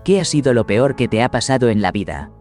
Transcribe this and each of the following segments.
¿Qué ha sido lo peor que te ha pasado en la vida?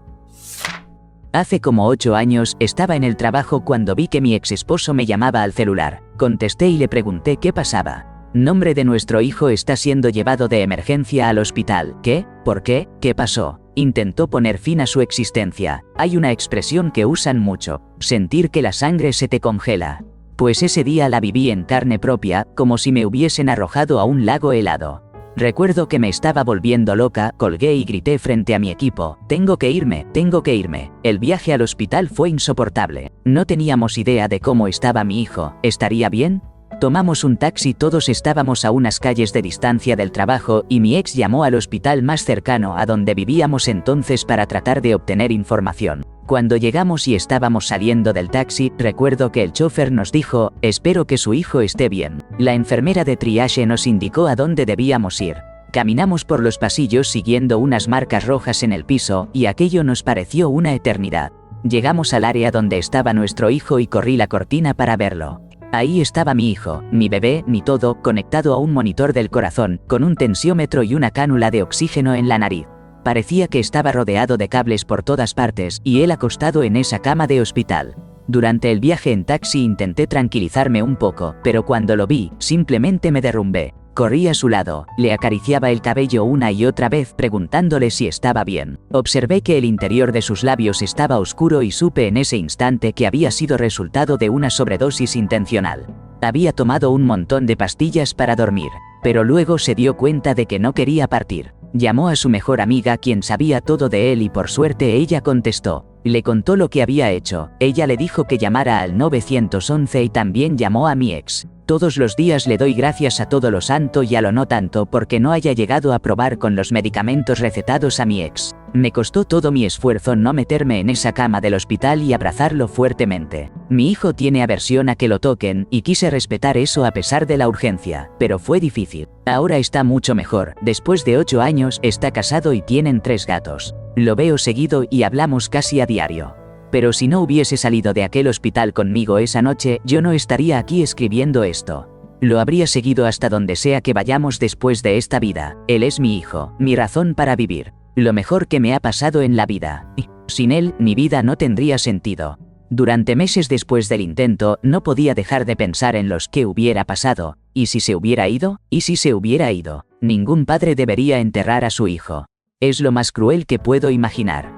Hace como 8 años, estaba en el trabajo cuando vi que mi ex esposo me llamaba al celular. Contesté y le pregunté qué pasaba. Nombre de nuestro hijo está siendo llevado de emergencia al hospital. ¿Qué? ¿Por qué? ¿Qué pasó? Intentó poner fin a su existencia. Hay una expresión que usan mucho: sentir que la sangre se te congela. Pues ese día la viví en carne propia, como si me hubiesen arrojado a un lago helado. Recuerdo que me estaba volviendo loca, colgué y grité frente a mi equipo: tengo que irme, tengo que irme. El viaje al hospital fue insoportable. No teníamos idea de cómo estaba mi hijo. ¿Estaría bien? Tomamos un taxi, todos estábamos a unas calles de distancia del trabajo y mi ex llamó al hospital más cercano a donde vivíamos entonces para tratar de obtener información. Cuando llegamos y estábamos saliendo del taxi, recuerdo que el chofer nos dijo: espero que su hijo esté bien. La enfermera de triaje nos indicó a dónde debíamos ir. Caminamos por los pasillos siguiendo unas marcas rojas en el piso y aquello nos pareció una eternidad. Llegamos al área donde estaba nuestro hijo y corrí la cortina para verlo. Ahí estaba mi hijo, mi bebé, mi todo, conectado a un monitor del corazón, con un tensiómetro y una cánula de oxígeno en la nariz. Parecía que estaba rodeado de cables por todas partes y él acostado en esa cama de hospital. Durante el viaje en taxi intenté tranquilizarme un poco, pero cuando lo vi, simplemente me derrumbé. Corrí a su lado, le acariciaba el cabello una y otra vez preguntándole si estaba bien. Observé que el interior de sus labios estaba oscuro y supe en ese instante que había sido resultado de una sobredosis intencional. Había tomado un montón de pastillas para dormir, pero luego se dio cuenta de que no quería partir. Llamó a su mejor amiga, quien sabía todo de él, y por suerte ella contestó. Le contó lo que había hecho. Ella le dijo que llamara al 911 y también llamó a mi ex. Todos los días le doy gracias a todo lo santo y a lo no tanto porque no haya llegado a probar con los medicamentos recetados a mi ex. Me costó todo mi esfuerzo no meterme en esa cama del hospital y abrazarlo fuertemente. Mi hijo tiene aversión a que lo toquen y quise respetar eso a pesar de la urgencia, pero fue difícil. Ahora está mucho mejor. Después de 8 años, está casado y tienen 3 gatos. Lo veo seguido y hablamos casi a diario. Pero si no hubiese salido de aquel hospital conmigo esa noche, yo no estaría aquí escribiendo esto. Lo habría seguido hasta donde sea que vayamos después de esta vida. Él es mi hijo, mi razón para vivir. Lo mejor que me ha pasado en la vida. Sin él, mi vida no tendría sentido. Durante meses después del intento, no podía dejar de pensar en los que hubiera pasado. ¿Y si se hubiera ido? ¿Y si se hubiera ido? Ningún padre debería enterrar a su hijo. Es lo más cruel que puedo imaginar.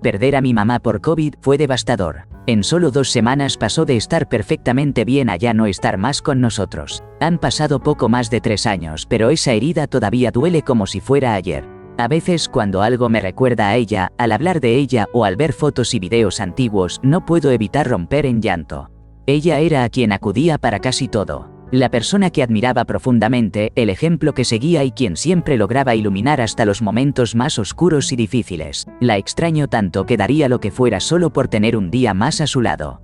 Perder a mi mamá por COVID fue devastador. En solo 2 semanas pasó de estar perfectamente bien a ya no estar más con nosotros. Han pasado poco más de 3 años, pero esa herida todavía duele como si fuera ayer. A veces cuando algo me recuerda a ella, al hablar de ella o al ver fotos y videos antiguos, no puedo evitar romper en llanto. Ella era a quien acudía para casi todo. La persona que admiraba profundamente, el ejemplo que seguía y quien siempre lograba iluminar hasta los momentos más oscuros y difíciles. La extraño tanto que daría lo que fuera solo por tener un día más a su lado.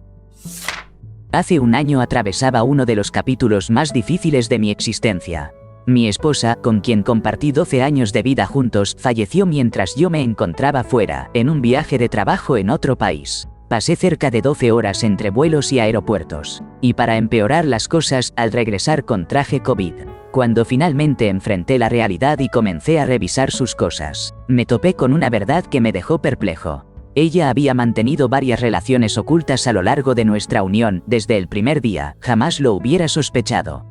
Hace 1 año atravesaba uno de los capítulos más difíciles de mi existencia. Mi esposa, con quien compartí 12 años de vida juntos, falleció mientras yo me encontraba fuera, en un viaje de trabajo en otro país. Pasé cerca de 12 horas entre vuelos y aeropuertos. Y para empeorar las cosas, al regresar contraje COVID. Cuando finalmente enfrenté la realidad y comencé a revisar sus cosas, me topé con una verdad que me dejó perplejo. Ella había mantenido varias relaciones ocultas a lo largo de nuestra unión desde el primer día. Jamás lo hubiera sospechado.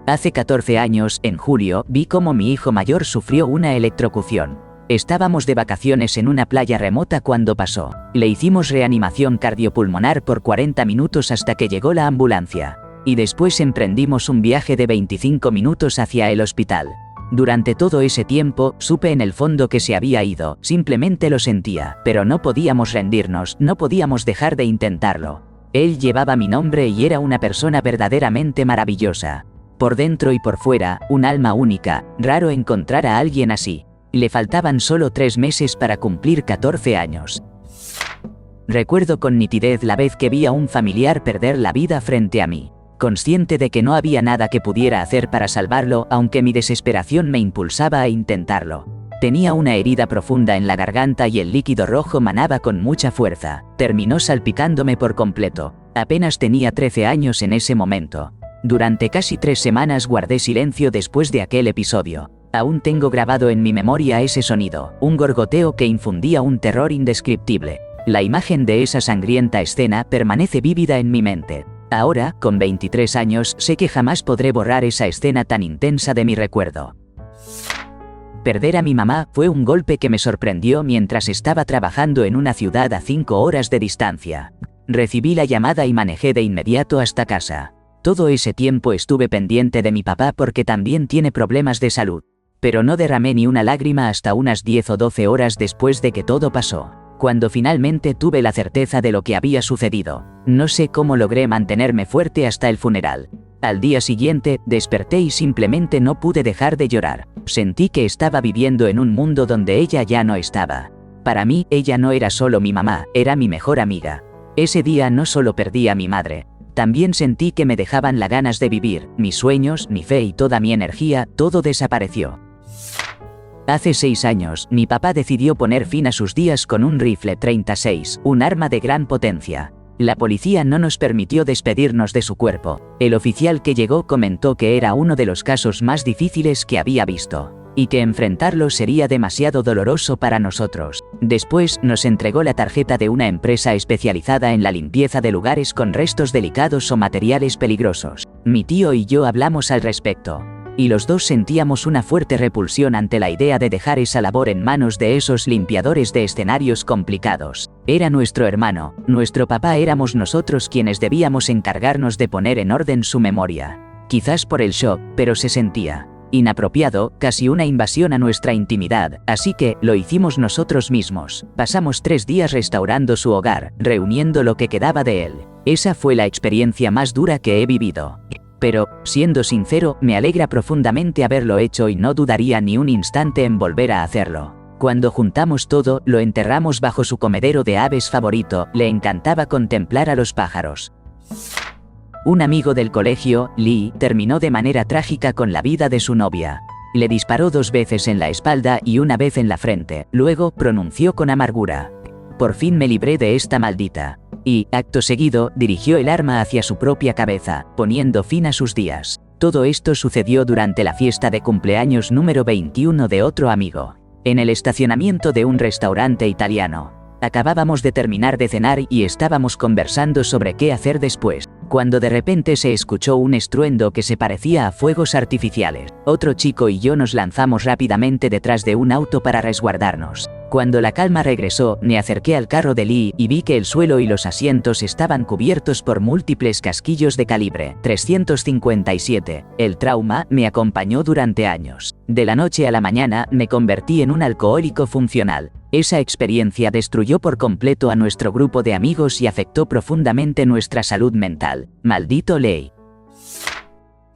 Hace 14 años, en julio, vi cómo mi hijo mayor sufrió una electrocución. Estábamos de vacaciones en una playa remota cuando pasó. Le hicimos reanimación cardiopulmonar por 40 minutos hasta que llegó la ambulancia. Y después emprendimos un viaje de 25 minutos hacia el hospital. Durante todo ese tiempo, supe en el fondo que se había ido, simplemente lo sentía, pero no podíamos rendirnos, no podíamos dejar de intentarlo. Él llevaba mi nombre y era una persona verdaderamente maravillosa. Por dentro y por fuera, un alma única, raro encontrar a alguien así. Le faltaban solo 3 meses para cumplir 14 años. Recuerdo con nitidez la vez que vi a un familiar perder la vida frente a mí. Consciente de que no había nada que pudiera hacer para salvarlo, aunque mi desesperación me impulsaba a intentarlo. Tenía una herida profunda en la garganta y el líquido rojo manaba con mucha fuerza. Terminó salpicándome por completo. Apenas tenía 13 años en ese momento. Durante casi 3 semanas guardé silencio después de aquel episodio. Aún tengo grabado en mi memoria ese sonido, un gorgoteo que infundía un terror indescriptible. La imagen de esa sangrienta escena permanece vívida en mi mente. Ahora, con 23 años, sé que jamás podré borrar esa escena tan intensa de mi recuerdo. Perder a mi mamá fue un golpe que me sorprendió mientras estaba trabajando en una ciudad a 5 horas de distancia. Recibí la llamada y manejé de inmediato hasta casa. Todo ese tiempo estuve pendiente de mi papá porque también tiene problemas de salud. Pero no derramé ni una lágrima hasta unas 10 o 12 horas después de que todo pasó. Cuando finalmente tuve la certeza de lo que había sucedido, no sé cómo logré mantenerme fuerte hasta el funeral. Al día siguiente, desperté y simplemente no pude dejar de llorar. Sentí que estaba viviendo en un mundo donde ella ya no estaba. Para mí, ella no era solo mi mamá, era mi mejor amiga. Ese día no solo perdí a mi madre, también sentí que me dejaban las ganas de vivir, mis sueños, mi fe y toda mi energía, todo desapareció. Hace 6 años, mi papá decidió poner fin a sus días con un rifle 36, un arma de gran potencia. La policía no nos permitió despedirnos de su cuerpo. El oficial que llegó comentó que era uno de los casos más difíciles que había visto, y que enfrentarlo sería demasiado doloroso para nosotros. Después, nos entregó la tarjeta de una empresa especializada en la limpieza de lugares con restos delicados o materiales peligrosos. Mi tío y yo hablamos al respecto, y los dos sentíamos una fuerte repulsión ante la idea de dejar esa labor en manos de esos limpiadores de escenarios complicados. Era nuestro hermano, nuestro papá, éramos nosotros quienes debíamos encargarnos de poner en orden su memoria. Quizás por el shock, pero se sentía inapropiado, casi una invasión a nuestra intimidad, así que lo hicimos nosotros mismos. Pasamos 3 días restaurando su hogar, reuniendo lo que quedaba de él. Esa fue la experiencia más dura que he vivido. Pero, siendo sincero, me alegra profundamente haberlo hecho y no dudaría ni un instante en volver a hacerlo. Cuando juntamos todo, lo enterramos bajo su comedero de aves favorito, le encantaba contemplar a los pájaros. Un amigo del colegio, Lee, terminó de manera trágica con la vida de su novia. Le disparó 2 veces en la espalda y 1 vez en la frente, luego pronunció con amargura: "Por fin me libré de esta maldita". Y, acto seguido, dirigió el arma hacia su propia cabeza, poniendo fin a sus días. Todo esto sucedió durante la fiesta de cumpleaños número 21 de otro amigo, en el estacionamiento de un restaurante italiano. Acabábamos de terminar de cenar y estábamos conversando sobre qué hacer después, cuando de repente se escuchó un estruendo que se parecía a fuegos artificiales. Otro chico y yo nos lanzamos rápidamente detrás de un auto para resguardarnos. Cuando la calma regresó, me acerqué al carro de Lee y vi que el suelo y los asientos estaban cubiertos por múltiples casquillos de calibre 357. El trauma me acompañó durante años. De la noche a la mañana, me convertí en un alcohólico funcional. Esa experiencia destruyó por completo a nuestro grupo de amigos y afectó profundamente nuestra salud mental. Maldito Lee.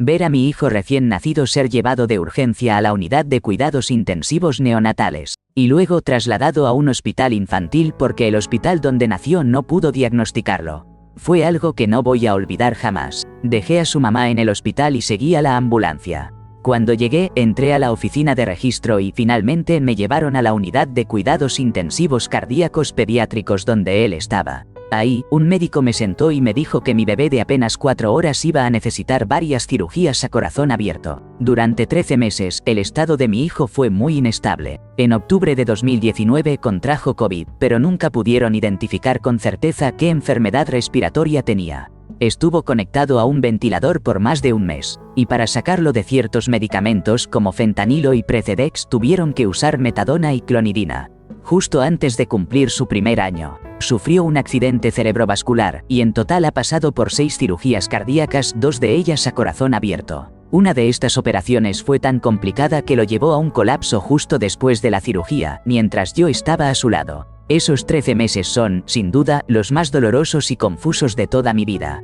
Ver a mi hijo recién nacido ser llevado de urgencia a la unidad de cuidados intensivos neonatales, y luego trasladado a un hospital infantil porque el hospital donde nació no pudo diagnosticarlo, fue algo que no voy a olvidar jamás. Dejé a su mamá en el hospital y seguí a la ambulancia. Cuando llegué, entré a la oficina de registro y finalmente me llevaron a la unidad de cuidados intensivos cardíacos pediátricos donde él estaba. Ahí, un médico me sentó y me dijo que mi bebé de apenas 4 horas iba a necesitar varias cirugías a corazón abierto. Durante 13 meses, el estado de mi hijo fue muy inestable. En octubre de 2019 contrajo COVID, pero nunca pudieron identificar con certeza qué enfermedad respiratoria tenía. Estuvo conectado a un ventilador por más de un mes, y para sacarlo de ciertos medicamentos como fentanilo y Precedex tuvieron que usar metadona y clonidina. Justo antes de cumplir su primer año, sufrió un accidente cerebrovascular y en total ha pasado por 6 cirugías cardíacas, 2 de ellas a corazón abierto. Una de estas operaciones fue tan complicada que lo llevó a un colapso justo después de la cirugía, mientras yo estaba a su lado. Esos 13 meses son, sin duda, los más dolorosos y confusos de toda mi vida.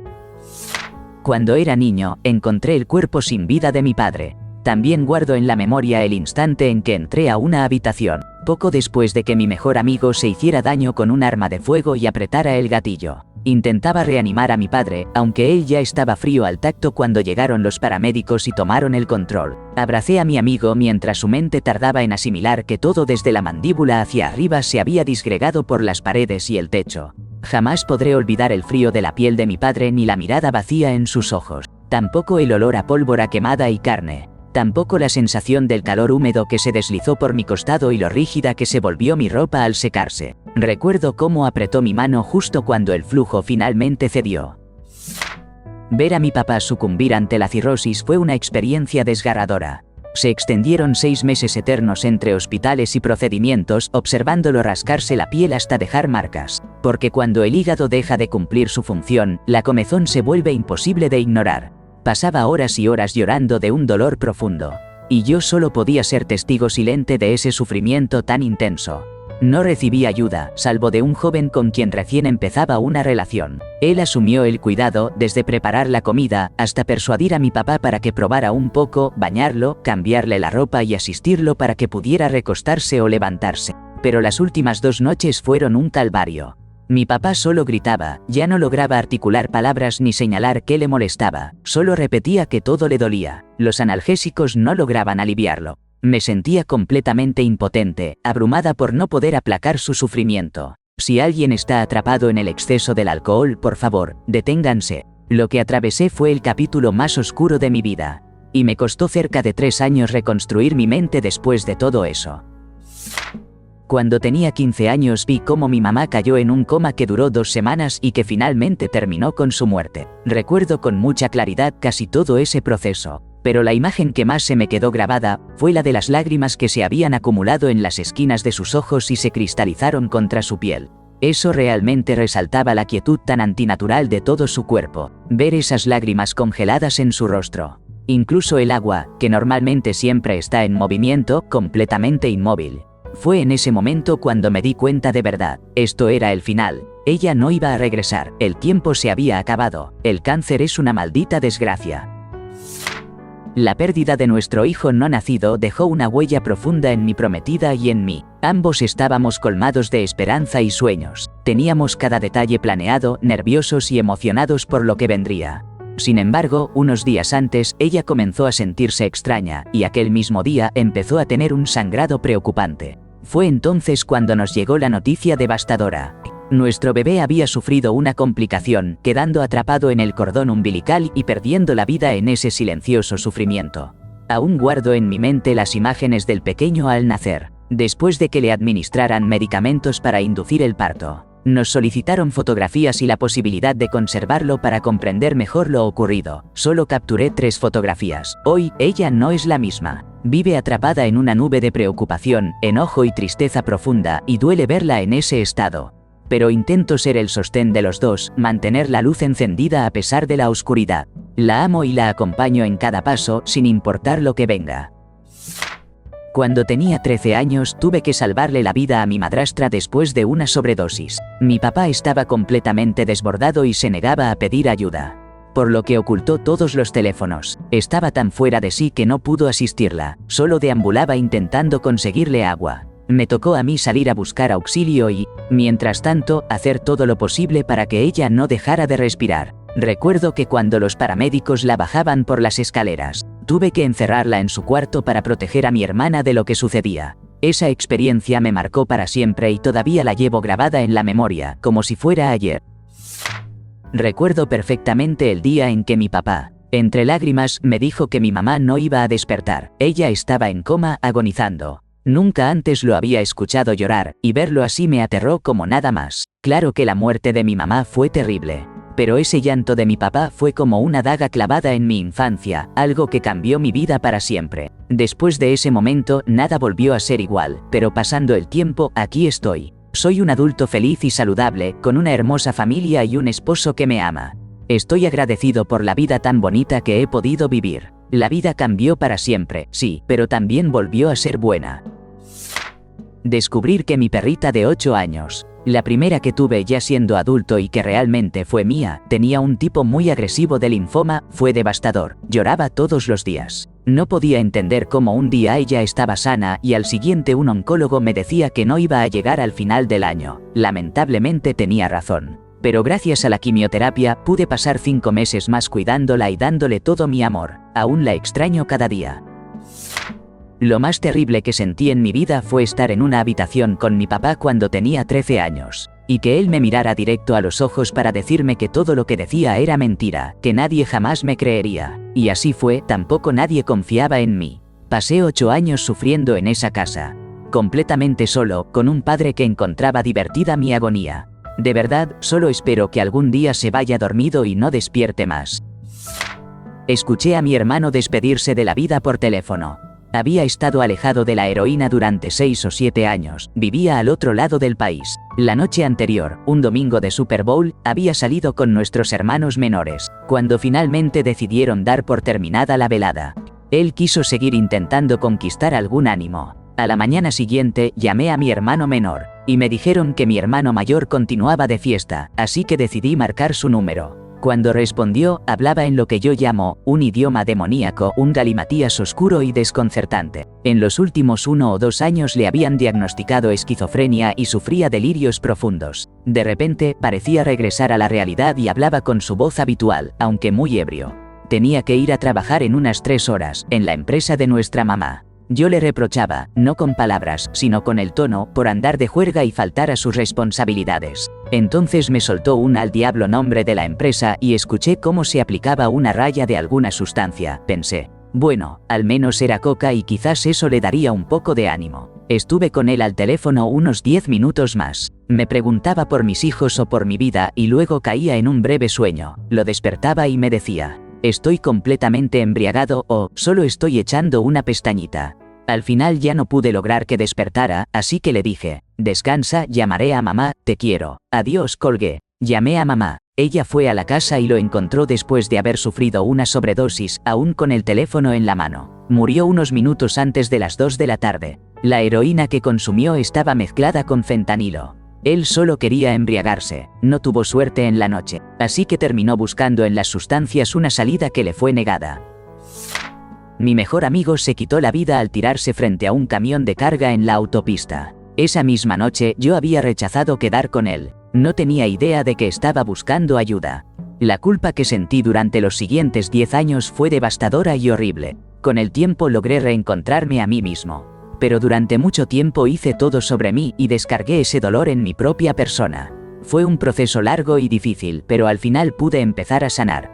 Cuando era niño, encontré el cuerpo sin vida de mi padre. También guardo en la memoria el instante en que entré a una habitación, poco después de que mi mejor amigo se hiciera daño con un arma de fuego y apretara el gatillo. Intentaba reanimar a mi padre, aunque él ya estaba frío al tacto cuando llegaron los paramédicos y tomaron el control. Abracé a mi amigo mientras su mente tardaba en asimilar que todo desde la mandíbula hacia arriba se había disgregado por las paredes y el techo. Jamás podré olvidar el frío de la piel de mi padre ni la mirada vacía en sus ojos. Tampoco el olor a pólvora quemada y carne. Tampoco la sensación del calor húmedo que se deslizó por mi costado y lo rígida que se volvió mi ropa al secarse. Recuerdo cómo apretó mi mano justo cuando el flujo finalmente cedió. Ver a mi papá sucumbir ante la cirrosis fue una experiencia desgarradora. Se extendieron 6 meses eternos entre hospitales y procedimientos, observándolo rascarse la piel hasta dejar marcas. Porque cuando el hígado deja de cumplir su función, la comezón se vuelve imposible de ignorar. Pasaba horas y horas llorando de un dolor profundo. Y yo solo podía ser testigo silente de ese sufrimiento tan intenso. No recibí ayuda, salvo de un joven con quien recién empezaba una relación. Él asumió el cuidado, desde preparar la comida, hasta persuadir a mi papá para que probara un poco, bañarlo, cambiarle la ropa y asistirlo para que pudiera recostarse o levantarse. Pero las últimas 2 noches fueron un calvario. Mi papá solo gritaba, ya no lograba articular palabras ni señalar qué le molestaba, solo repetía que todo le dolía. Los analgésicos no lograban aliviarlo. Me sentía completamente impotente, abrumada por no poder aplacar su sufrimiento. Si alguien está atrapado en el exceso del alcohol, por favor, deténganse. Lo que atravesé fue el capítulo más oscuro de mi vida. Y me costó cerca de 3 años reconstruir mi mente después de todo eso. Cuando tenía 15 años vi cómo mi mamá cayó en un coma que duró 2 semanas y que finalmente terminó con su muerte. Recuerdo con mucha claridad casi todo ese proceso. Pero la imagen que más se me quedó grabada fue la de las lágrimas que se habían acumulado en las esquinas de sus ojos y se cristalizaron contra su piel. Eso realmente resaltaba la quietud tan antinatural de todo su cuerpo, ver esas lágrimas congeladas en su rostro. Incluso el agua, que normalmente siempre está en movimiento, completamente inmóvil. Fue en ese momento cuando me di cuenta de verdad, esto era el final. Ella no iba a regresar, el tiempo se había acabado, el cáncer es una maldita desgracia. La pérdida de nuestro hijo no nacido dejó una huella profunda en mi prometida y en mí. Ambos estábamos colmados de esperanza y sueños. Teníamos cada detalle planeado, nerviosos y emocionados por lo que vendría. Sin embargo, unos días antes, ella comenzó a sentirse extraña, y aquel mismo día empezó a tener un sangrado preocupante. Fue entonces cuando nos llegó la noticia devastadora. Nuestro bebé había sufrido una complicación, quedando atrapado en el cordón umbilical y perdiendo la vida en ese silencioso sufrimiento. Aún guardo en mi mente las imágenes del pequeño al nacer, después de que le administraran medicamentos para inducir el parto. Nos solicitaron fotografías y la posibilidad de conservarlo para comprender mejor lo ocurrido. Solo capturé 3 fotografías. Hoy, ella no es la misma. Vive atrapada en una nube de preocupación, enojo y tristeza profunda, y duele verla en ese estado. Pero intento ser el sostén de los dos, mantener la luz encendida a pesar de la oscuridad. La amo y la acompaño en cada paso, sin importar lo que venga. Cuando tenía 13 años tuve que salvarle la vida a mi madrastra después de una sobredosis. Mi papá estaba completamente desbordado y se negaba a pedir ayuda, por lo que ocultó todos los teléfonos. Estaba tan fuera de sí que no pudo asistirla, solo deambulaba intentando conseguirle agua. Me tocó a mí salir a buscar auxilio y, mientras tanto, hacer todo lo posible para que ella no dejara de respirar. Recuerdo que cuando los paramédicos la bajaban por las escaleras, tuve que encerrarla en su cuarto para proteger a mi hermana de lo que sucedía. Esa experiencia me marcó para siempre y todavía la llevo grabada en la memoria, como si fuera ayer. Recuerdo perfectamente el día en que mi papá, entre lágrimas, me dijo que mi mamá no iba a despertar. Ella estaba en coma, agonizando. Nunca antes lo había escuchado llorar, y verlo así me aterró como nada más. Claro que la muerte de mi mamá fue terrible, pero ese llanto de mi papá fue como una daga clavada en mi infancia, algo que cambió mi vida para siempre. Después de ese momento, nada volvió a ser igual, pero pasando el tiempo, aquí estoy. Soy un adulto feliz y saludable, con una hermosa familia y un esposo que me ama. Estoy agradecido por la vida tan bonita que he podido vivir. La vida cambió para siempre, sí, pero también volvió a ser buena. Descubrir que mi perrita de 8 años, la primera que tuve ya siendo adulto y que realmente fue mía, tenía un tipo muy agresivo de linfoma, fue devastador. Lloraba todos los días. No podía entender cómo un día ella estaba sana y al siguiente un oncólogo me decía que no iba a llegar al final del año. Lamentablemente tenía razón. Pero gracias a la quimioterapia pude pasar 5 meses más cuidándola y dándole todo mi amor. Aún la extraño cada día. Lo más terrible que sentí en mi vida fue estar en una habitación con mi papá cuando tenía 13 años. y que él me mirara directo a los ojos para decirme que todo lo que decía era mentira, que nadie jamás me creería. Y así fue, tampoco nadie confiaba en mí. Pasé 8 años sufriendo en esa casa, completamente solo, con un padre que encontraba divertida mi agonía. De verdad, solo espero que algún día se vaya dormido y no despierte más. Escuché a mi hermano despedirse de la vida por teléfono. Había estado alejado de la heroína durante 6 o 7 años, vivía al otro lado del país. La noche anterior, un domingo de Super Bowl, había salido con nuestros hermanos menores, cuando finalmente decidieron dar por terminada la velada. Él quiso seguir intentando conquistar algún ánimo. A la mañana siguiente llamé a mi hermano menor, y me dijeron que mi hermano mayor continuaba de fiesta, así que decidí marcar su número. Cuando respondió, hablaba en lo que yo llamo un idioma demoníaco, un galimatías oscuro y desconcertante. En los últimos 1 o 2 años le habían diagnosticado esquizofrenia y sufría delirios profundos. De repente, parecía regresar a la realidad y hablaba con su voz habitual, aunque muy ebrio. Tenía que ir a trabajar en unas 3 horas, en la empresa de nuestra mamá. Yo le reprochaba, no con palabras, sino con el tono, por andar de juerga y faltar a sus responsabilidades. Entonces me soltó un al diablo nombre de la empresa y escuché cómo se aplicaba una raya de alguna sustancia. Pensé, bueno, al menos era coca y quizás eso le daría un poco de ánimo. Estuve con él al teléfono unos 10 minutos más. Me preguntaba por mis hijos o por mi vida y luego caía en un breve sueño. Lo despertaba y me decía, estoy completamente embriagado o solo estoy echando una pestañita. Al final ya no pude lograr que despertara, así que le dije, descansa, llamaré a mamá, te quiero. Adiós, colgué. Llamé a mamá. Ella fue a la casa y lo encontró después de haber sufrido una sobredosis, aún con el teléfono en la mano. Murió unos minutos antes de las 2 de la tarde. La heroína que consumió estaba mezclada con fentanilo. Él solo quería embriagarse, no tuvo suerte en la noche, así que terminó buscando en las sustancias una salida que le fue negada. Mi mejor amigo se quitó la vida al tirarse frente a un camión de carga en la autopista. Esa misma noche yo había rechazado quedar con él. No tenía idea de que estaba buscando ayuda. La culpa que sentí durante los siguientes 10 años fue devastadora y horrible. Con el tiempo logré reencontrarme a mí mismo. Pero durante mucho tiempo hice todo sobre mí y descargué ese dolor en mi propia persona. Fue un proceso largo y difícil, pero al final pude empezar a sanar.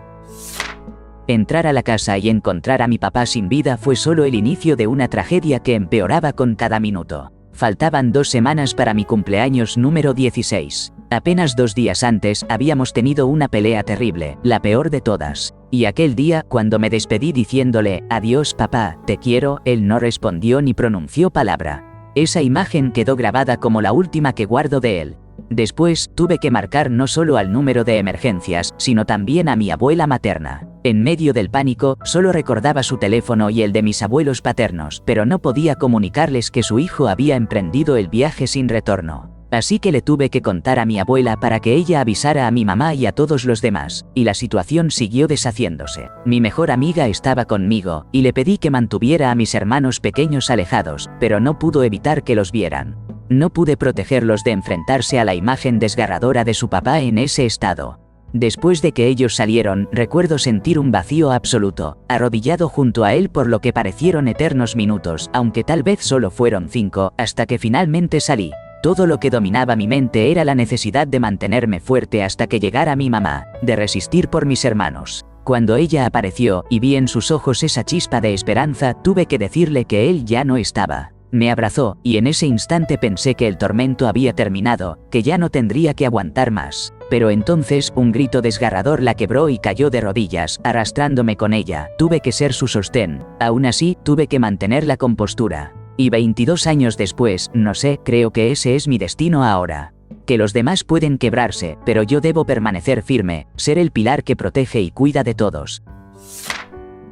Entrar a la casa y encontrar a mi papá sin vida fue solo el inicio de una tragedia que empeoraba con cada minuto. Faltaban 2 semanas para mi cumpleaños número 16. Apenas 2 días antes habíamos tenido una pelea terrible, la peor de todas. Y aquel día, cuando me despedí diciéndole, adiós papá, te quiero, él no respondió ni pronunció palabra. Esa imagen quedó grabada como la última que guardo de él. Después, tuve que marcar no solo al número de emergencias, sino también a mi abuela materna. En medio del pánico, solo recordaba su teléfono y el de mis abuelos paternos, pero no podía comunicarles que su hijo había emprendido el viaje sin retorno. Así que le tuve que contar a mi abuela para que ella avisara a mi mamá y a todos los demás, y la situación siguió deshaciéndose. Mi mejor amiga estaba conmigo, y le pedí que mantuviera a mis hermanos pequeños alejados, pero no pudo evitar que los vieran. No pude protegerlos de enfrentarse a la imagen desgarradora de su papá en ese estado. Después de que ellos salieron, recuerdo sentir un vacío absoluto, arrodillado junto a él por lo que parecieron eternos minutos, aunque tal vez solo fueron 5, hasta que finalmente salí. Todo lo que dominaba mi mente era la necesidad de mantenerme fuerte hasta que llegara mi mamá, de resistir por mis hermanos. Cuando ella apareció y vi en sus ojos esa chispa de esperanza, tuve que decirle que él ya no estaba. Me abrazó, y en ese instante pensé que el tormento había terminado, que ya no tendría que aguantar más. Pero entonces, un grito desgarrador la quebró y cayó de rodillas, arrastrándome con ella. Tuve que ser su sostén. Aún así, tuve que mantener la compostura. Y 22 años después, no sé, creo que ese es mi destino ahora. Que los demás pueden quebrarse, pero yo debo permanecer firme, ser el pilar que protege y cuida de todos.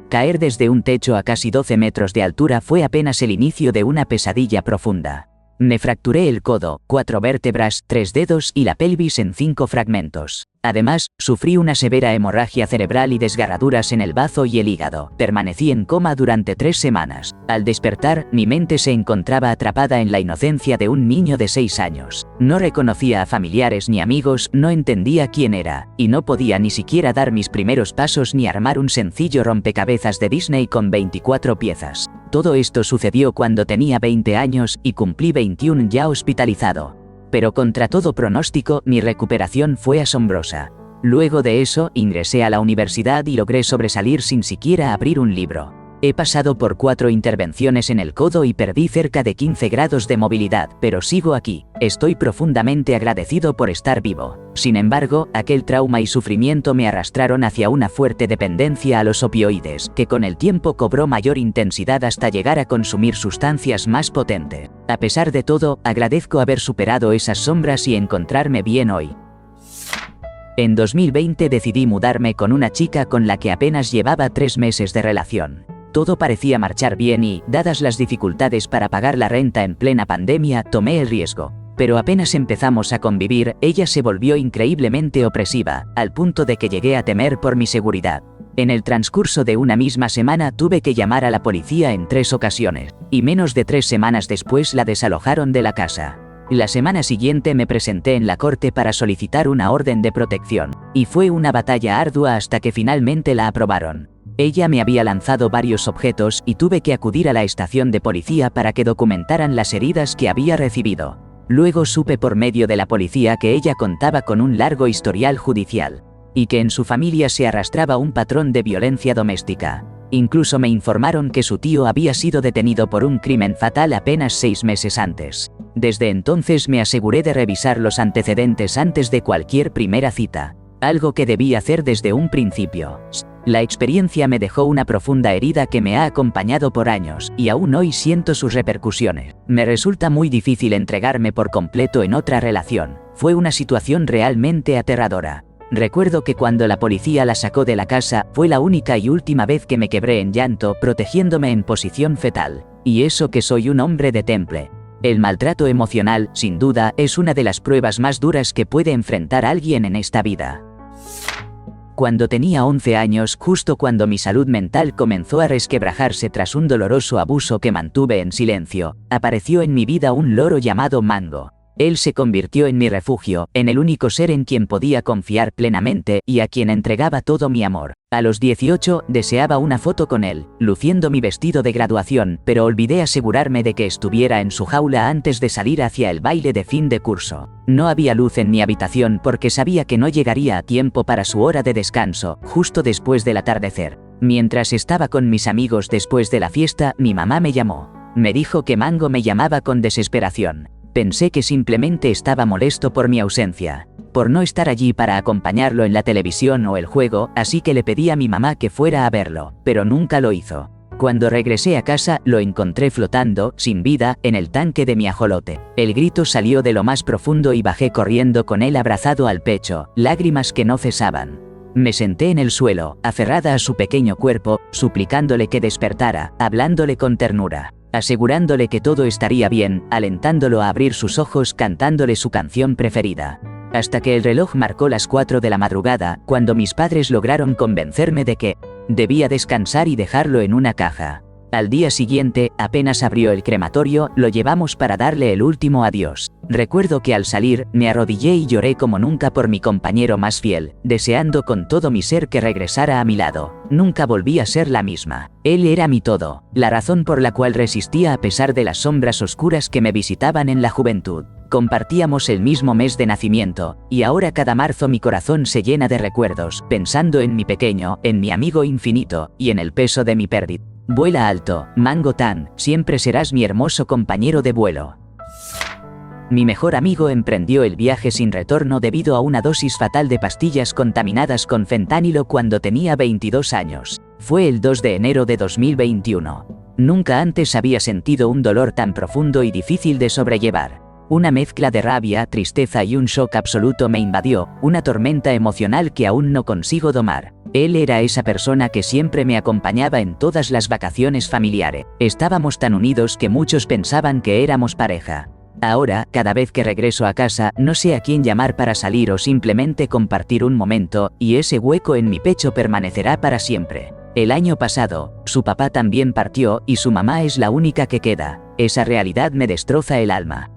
Caer desde un techo a casi 12 metros de altura fue apenas el inicio de una pesadilla profunda. Me fracturé el codo, 4 vértebras, 3 dedos y la pelvis en 5 fragmentos. Además, sufrí una severa hemorragia cerebral y desgarraduras en el bazo y el hígado. Permanecí en coma durante 3 semanas. Al despertar, mi mente se encontraba atrapada en la inocencia de un niño de 6 años. No reconocía a familiares ni amigos, no entendía quién era, y no podía ni siquiera dar mis primeros pasos ni armar un sencillo rompecabezas de Disney con 24 piezas. Todo esto sucedió cuando tenía 20 años y cumplí 21 ya hospitalizado. pero contra todo pronóstico mi recuperación fue asombrosa. Luego de eso, ingresé a la universidad y logré sobresalir sin siquiera abrir un libro. He pasado por 4 intervenciones en el codo y perdí cerca de 15 grados de movilidad, pero sigo aquí. Estoy profundamente agradecido por estar vivo. Sin embargo, aquel trauma y sufrimiento me arrastraron hacia una fuerte dependencia a los opioides, que con el tiempo cobró mayor intensidad hasta llegar a consumir sustancias más potentes. A pesar de todo, agradezco haber superado esas sombras y encontrarme bien hoy. En 2020 decidí mudarme con una chica con la que apenas llevaba 3 meses de relación. Todo parecía marchar bien y, dadas las dificultades para pagar la renta en plena pandemia, tomé el riesgo. Pero apenas empezamos a convivir, ella se volvió increíblemente opresiva, al punto de que llegué a temer por mi seguridad. En el transcurso de una misma semana tuve que llamar a la policía en 3 ocasiones, y menos de 3 semanas después la desalojaron de la casa. La semana siguiente me presenté en la corte para solicitar una orden de protección, y fue una batalla ardua hasta que finalmente la aprobaron. Ella me había lanzado varios objetos y tuve que acudir a la estación de policía para que documentaran las heridas que había recibido. Luego supe por medio de la policía que ella contaba con un largo historial judicial, y que en su familia se arrastraba un patrón de violencia doméstica. Incluso me informaron que su tío había sido detenido por un crimen fatal apenas 6 meses antes. Desde entonces me aseguré de revisar los antecedentes antes de cualquier primera cita, algo que debí hacer desde un principio. La experiencia me dejó una profunda herida que me ha acompañado por años, y aún hoy siento sus repercusiones. Me resulta muy difícil entregarme por completo en otra relación. Fue una situación realmente aterradora. Recuerdo que cuando la policía la sacó de la casa, fue la única y última vez que me quebré en llanto, protegiéndome en posición fetal. Y eso que soy un hombre de temple. El maltrato emocional, sin duda, es una de las pruebas más duras que puede enfrentar alguien en esta vida. Cuando tenía 11 años, justo cuando mi salud mental comenzó a resquebrajarse tras un doloroso abuso que mantuve en silencio, apareció en mi vida un loro llamado Mango. Él se convirtió en mi refugio, en el único ser en quien podía confiar plenamente y a quien entregaba todo mi amor. A los 18, deseaba una foto con él, luciendo mi vestido de graduación, pero olvidé asegurarme de que estuviera en su jaula antes de salir hacia el baile de fin de curso. No había luz en mi habitación porque sabía que no llegaría a tiempo para su hora de descanso, justo después del atardecer. Mientras estaba con mis amigos después de la fiesta, mi mamá me llamó. Me dijo que Mango me llamaba con desesperación. Pensé que simplemente estaba molesto por mi ausencia, por no estar allí para acompañarlo en la televisión o el juego, así que le pedí a mi mamá que fuera a verlo, pero nunca lo hizo. Cuando regresé a casa, lo encontré flotando, sin vida, en el tanque de mi ajolote. El grito salió de lo más profundo y bajé corriendo con él abrazado al pecho, lágrimas que no cesaban. Me senté en el suelo, aferrada a su pequeño cuerpo, suplicándole que despertara, hablándole con ternura, asegurándole que todo estaría bien, alentándolo a abrir sus ojos, cantándole su canción preferida. Hasta que el reloj marcó las 4 de la madrugada, cuando mis padres lograron convencerme de que debía descansar y dejarlo en una caja. Al día siguiente, apenas abrió el crematorio, lo llevamos para darle el último adiós. Recuerdo que al salir, me arrodillé y lloré como nunca por mi compañero más fiel, deseando con todo mi ser que regresara a mi lado. Nunca volví a ser la misma. Él era mi todo, la razón por la cual resistía a pesar de las sombras oscuras que me visitaban en la juventud. Compartíamos el mismo mes de nacimiento, y ahora cada marzo mi corazón se llena de recuerdos, pensando en mi pequeño, en mi amigo infinito, y en el peso de mi pérdida. Vuela alto, Mango Tan, siempre serás mi hermoso compañero de vuelo. Mi mejor amigo emprendió el viaje sin retorno debido a una dosis fatal de pastillas contaminadas con fentanilo cuando tenía 22 años. Fue el 2 de enero de 2021. Nunca antes había sentido un dolor tan profundo y difícil de sobrellevar. Una mezcla de rabia, tristeza y un shock absoluto me invadió, una tormenta emocional que aún no consigo domar. Él era esa persona que siempre me acompañaba en todas las vacaciones familiares. Estábamos tan unidos que muchos pensaban que éramos pareja. Ahora, cada vez que regreso a casa, no sé a quién llamar para salir o simplemente compartir un momento, y ese hueco en mi pecho permanecerá para siempre. El año pasado, su papá también partió y su mamá es la única que queda. Esa realidad me destroza el alma.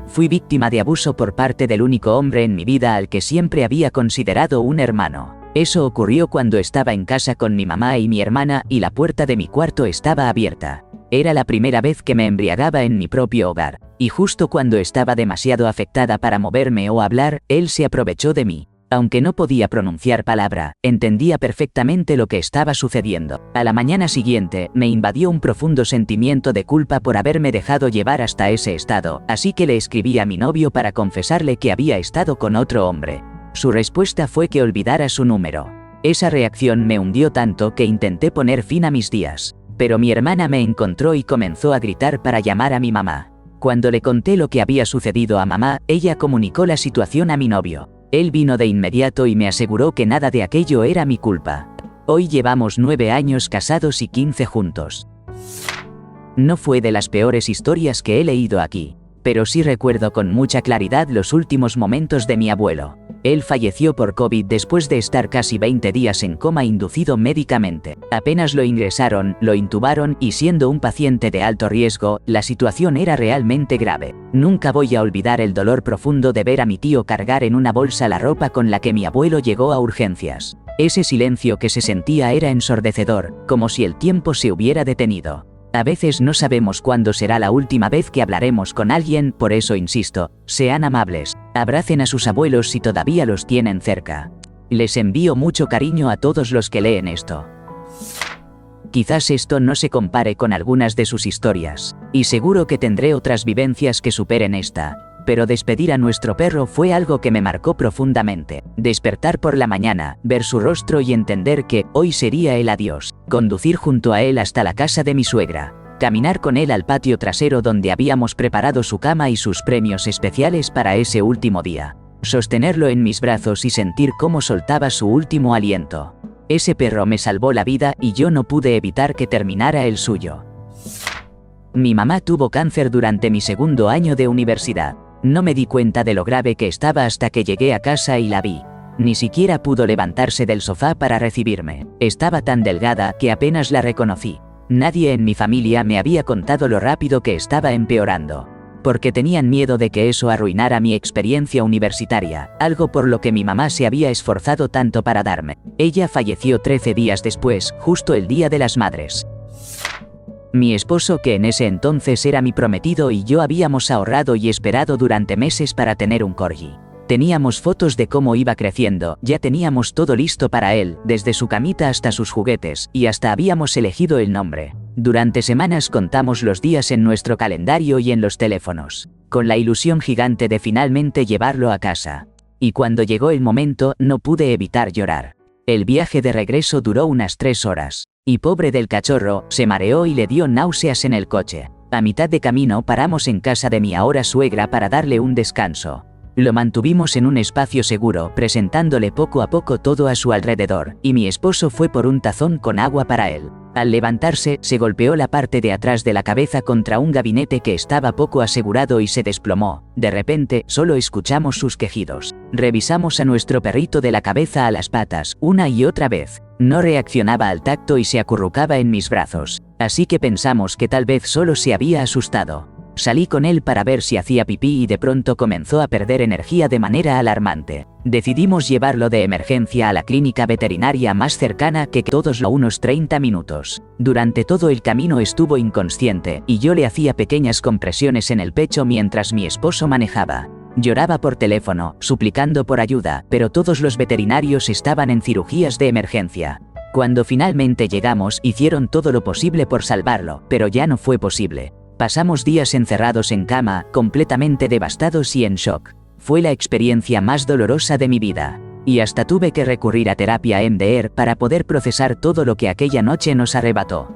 Fui víctima de abuso por parte del único hombre en mi vida al que siempre había considerado un hermano. Eso ocurrió cuando estaba en casa con mi mamá y mi hermana y la puerta de mi cuarto estaba abierta. Era la primera vez que me embriagaba en mi propio hogar, y justo cuando estaba demasiado afectada para moverme o hablar, él se aprovechó de mí. Aunque no podía pronunciar palabra, entendía perfectamente lo que estaba sucediendo. A la mañana siguiente, me invadió un profundo sentimiento de culpa por haberme dejado llevar hasta ese estado, así que le escribí a mi novio para confesarle que había estado con otro hombre. Su respuesta fue que olvidara su número. Esa reacción me hundió tanto que intenté poner fin a mis días. Pero mi hermana me encontró y comenzó a gritar para llamar a mi mamá. Cuando le conté lo que había sucedido a mamá, ella comunicó la situación a mi novio. Él vino de inmediato y me aseguró que nada de aquello era mi culpa. Hoy llevamos 9 años casados y 15 juntos. No fue de las peores historias que he leído aquí, pero sí recuerdo con mucha claridad los últimos momentos de mi abuelo. Él falleció por COVID después de estar casi 20 días en coma inducido médicamente. Apenas lo ingresaron, lo intubaron y siendo un paciente de alto riesgo, la situación era realmente grave. Nunca voy a olvidar el dolor profundo de ver a mi tío cargar en una bolsa la ropa con la que mi abuelo llegó a urgencias. Ese silencio que se sentía era ensordecedor, como si el tiempo se hubiera detenido. A veces no sabemos cuándo será la última vez que hablaremos con alguien, por eso insisto, sean amables, abracen a sus abuelos si todavía los tienen cerca. Les envío mucho cariño a todos los que leen esto. Quizás esto no se compare con algunas de sus historias, y seguro que tendré otras vivencias que superen esta, pero despedir a nuestro perro fue algo que me marcó profundamente. Despertar por la mañana, ver su rostro y entender que hoy sería el adiós. Conducir junto a él hasta la casa de mi suegra. Caminar con él al patio trasero donde habíamos preparado su cama y sus premios especiales para ese último día. Sostenerlo en mis brazos y sentir cómo soltaba su último aliento. Ese perro me salvó la vida y yo no pude evitar que terminara el suyo. Mi mamá tuvo cáncer durante mi segundo año de universidad. No me di cuenta de lo grave que estaba hasta que llegué a casa y la vi. Ni siquiera pudo levantarse del sofá para recibirme. Estaba tan delgada que apenas la reconocí. Nadie en mi familia me había contado lo rápido que estaba empeorando. Porque tenían miedo de que eso arruinara mi experiencia universitaria, algo por lo que mi mamá se había esforzado tanto para darme. Ella falleció 13 días después, justo el Día de las Madres. Mi esposo, que en ese entonces era mi prometido, y yo habíamos ahorrado y esperado durante meses para tener un corgi. Teníamos fotos de cómo iba creciendo, ya teníamos todo listo para él, desde su camita hasta sus juguetes, y hasta habíamos elegido el nombre. Durante semanas contamos los días en nuestro calendario y en los teléfonos, con la ilusión gigante de finalmente llevarlo a casa. Y cuando llegó el momento, no pude evitar llorar. El viaje de regreso duró unas 3 horas. Y pobre del cachorro, se mareó y le dio náuseas en el coche. A mitad de camino paramos en casa de mi ahora suegra para darle un descanso. Lo mantuvimos en un espacio seguro, presentándole poco a poco todo a su alrededor, y mi esposo fue por un tazón con agua para él. Al levantarse, se golpeó la parte de atrás de la cabeza contra un gabinete que estaba poco asegurado y se desplomó. De repente, solo escuchamos sus quejidos. Revisamos a nuestro perrito de la cabeza a las patas, una y otra vez. No reaccionaba al tacto y se acurrucaba en mis brazos, así que pensamos que tal vez solo se había asustado. Salí con él para ver si hacía pipí y de pronto comenzó a perder energía de manera alarmante. Decidimos llevarlo de emergencia a la clínica veterinaria más cercana, que todos a unos 30 minutos. Durante todo el camino estuvo inconsciente y yo le hacía pequeñas compresiones en el pecho mientras mi esposo manejaba. Lloraba por teléfono, suplicando por ayuda, pero todos los veterinarios estaban en cirugías de emergencia. Cuando finalmente llegamos, hicieron todo lo posible por salvarlo, pero ya no fue posible. Pasamos días encerrados en cama, completamente devastados y en shock. Fue la experiencia más dolorosa de mi vida. Y hasta tuve que recurrir a terapia EMDR para poder procesar todo lo que aquella noche nos arrebató.